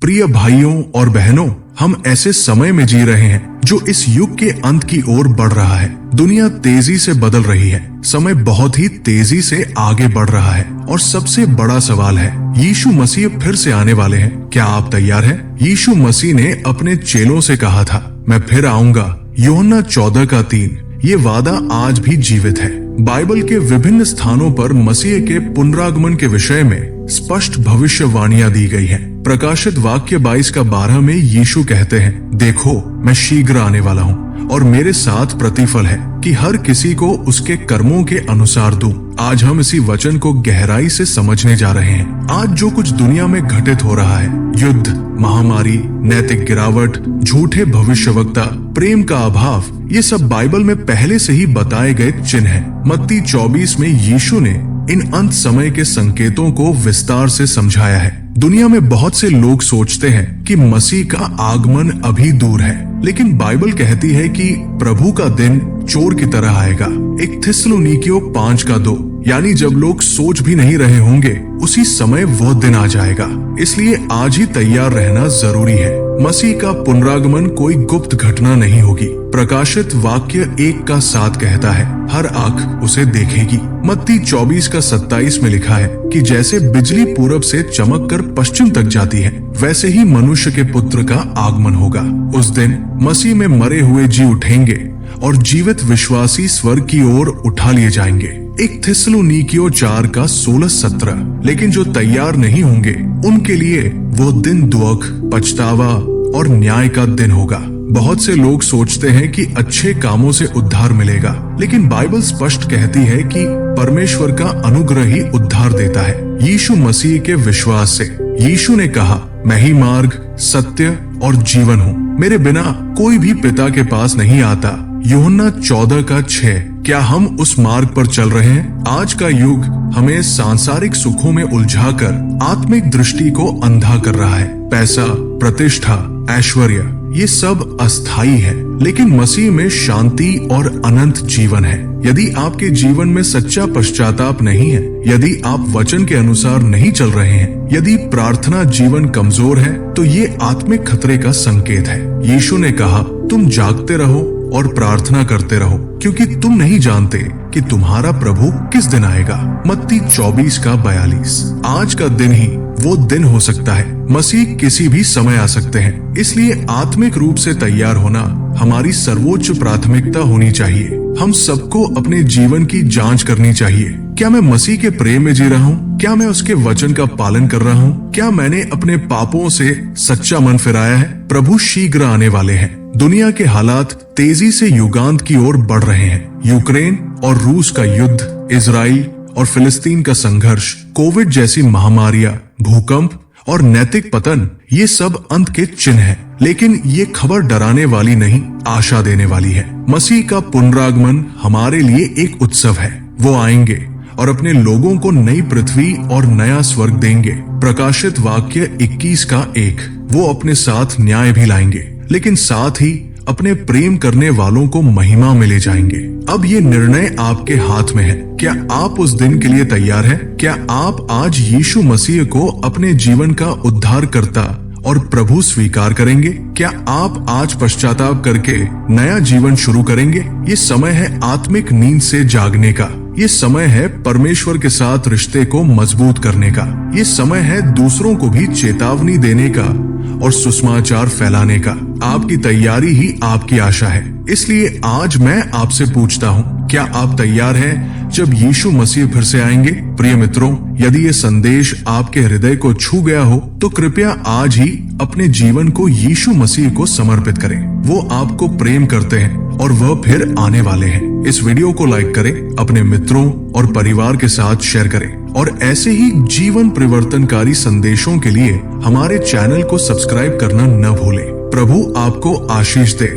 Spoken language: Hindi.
प्रिय भाइयों और बहनों, हम ऐसे समय में जी रहे हैं जो इस युग के अंत की ओर बढ़ रहा है। दुनिया तेजी से बदल रही है, समय बहुत ही तेजी से आगे बढ़ रहा है और सबसे बड़ा सवाल है, यीशु मसीह फिर से आने वाले हैं, क्या आप तैयार हैं? यीशु मसीह ने अपने चेलों से कहा था, मैं फिर आऊंगा। यूहन्ना 14:3। ये वादा आज भी जीवित है। बाइबल के विभिन्न स्थानों पर मसीह के पुनरागमन के विषय में स्पष्ट भविष्यवाणियां दी गई हैं। प्रकाशित वाक्य 22:12 में यीशु कहते हैं, देखो मैं शीघ्र आने वाला हूँ और मेरे साथ प्रतिफल है कि हर किसी को उसके कर्मों के अनुसार दूं। आज हम इसी वचन को गहराई से समझने जा रहे हैं। आज जो कुछ दुनिया में घटित हो रहा है, युद्ध, महामारी, नैतिक गिरावट, झूठे भविष्यवक्ता, प्रेम का अभाव, ये सब बाइबल में पहले से ही बताए गए चिन्ह हैं। मत्ती 24 में यीशु ने इन अंत समय के संकेतों को विस्तार से समझाया है। दुनिया में बहुत से लोग सोचते हैं कि मसीह का आगमन अभी दूर है, लेकिन बाइबल कहती है कि प्रभु का दिन चोर की तरह आएगा। 1 थिस्सलुनीकियों 5:2, यानी जब लोग सोच भी नहीं रहे होंगे उसी समय वह दिन आ जाएगा। इसलिए आज ही तैयार रहना जरूरी है। मसीह का पुनरागमन कोई गुप्त घटना नहीं होगी। प्रकाशित वाक्य 1:7 कहता है, हर आंख उसे देखेगी। मत्ती 24:27 में लिखा है कि जैसे बिजली पूरब से चमक कर पश्चिम तक जाती है, वैसे ही मनुष्य के पुत्र का आगमन होगा। उस दिन मसीह में मरे हुए जी उठेंगे और जीवित विश्वासी स्वर्ग की ओर उठा लिए जाएंगे। 1 थिस्सलुनीकियों 4:16-17। लेकिन जो तैयार नहीं होंगे उनके लिए वो दिन दुख, पछतावा और न्याय का दिन होगा। बहुत से लोग सोचते हैं कि अच्छे कामों से उद्धार मिलेगा, लेकिन बाइबल स्पष्ट कहती है कि परमेश्वर का अनुग्रह ही उद्धार देता है, यीशु मसीह के विश्वास से। यीशु ने कहा, मैं ही मार्ग, सत्य और जीवन हूँ, मेरे बिना कोई भी पिता के पास नहीं आता। यूहन्ना 14:6। क्या हम उस मार्ग पर चल रहे हैं? आज का युग हमें सांसारिक सुखों में उलझाकर आत्मिक दृष्टि को अंधा कर रहा है। पैसा, प्रतिष्ठा, ऐश्वर्य, ये सब अस्थायी है, लेकिन मसीह में शांति और अनंत जीवन है। यदि आपके जीवन में सच्चा पश्चाताप नहीं है, यदि आप वचन के अनुसार नहीं चल रहे हैं, यदि प्रार्थना जीवन कमजोर है, तो ये आत्मिक खतरे का संकेत है। यीशु ने कहा, तुम जागते रहो और प्रार्थना करते रहो, क्योंकि तुम नहीं जानते कि तुम्हारा प्रभु किस दिन आएगा। मत्ती 24:42। आज का दिन ही वो दिन हो सकता है। मसीह किसी भी समय आ सकते हैं, इसलिए आत्मिक रूप से तैयार होना हमारी सर्वोच्च प्राथमिकता होनी चाहिए। हम सबको अपने जीवन की जांच करनी चाहिए। क्या मैं मसीह के प्रेम में जी रहा हूँ? क्या मैं उसके वचन का पालन कर रहा हूँ? क्या मैंने अपने पापों से सच्चा मन फिराया है? प्रभु शीघ्र आने वाले हैं। दुनिया के हालात तेजी से युगांत की ओर बढ़ रहे हैं। यूक्रेन और रूस का युद्ध, इजराइल और फिलिस्तीन का संघर्ष, कोविड जैसी महामारियां, भूकंप और नैतिक पतन, ये सब अंत के चिन्ह हैं। लेकिन ये खबर डराने वाली नहीं, आशा देने वाली है। मसीह का पुनरागमन हमारे लिए एक उत्सव है। वो आएंगे और अपने लोगों को नई पृथ्वी और नया स्वर्ग देंगे। प्रकाशित वाक्य 21:1। वो अपने साथ न्याय भी लाएंगे, लेकिन साथ ही अपने प्रेम करने वालों को महिमा में ले जाएंगे। अब ये निर्णय आपके हाथ में है। क्या आप उस दिन के लिए तैयार हैं? क्या आप आज यीशु मसीह को अपने जीवन का उद्धारकर्ता और प्रभु स्वीकार करेंगे? क्या आप आज पश्चाताप करके नया जीवन शुरू करेंगे? ये समय है आत्मिक नींद से जागने का। ये समय है परमेश्वर के साथ रिश्ते को मजबूत करने का। ये समय है दूसरों को भी चेतावनी देने का और सुसमाचार फैलाने का। आपकी तैयारी ही आपकी आशा है। इसलिए आज मैं आपसे पूछता हूँ, क्या आप तैयार हैं जब यीशु मसीह फिर से आएंगे? प्रिय मित्रों, यदि ये संदेश आपके हृदय को छू गया हो तो कृपया आज ही अपने जीवन को यीशु मसीह को समर्पित करें। वो आपको प्रेम करते हैं और वह फिर आने वाले हैं। इस वीडियो को लाइक करें, अपने मित्रों और परिवार के साथ शेयर करें और ऐसे ही जीवन परिवर्तनकारी संदेशों के लिए हमारे चैनल को सब्सक्राइब करना न भूलें। प्रभु आपको आशीष दे।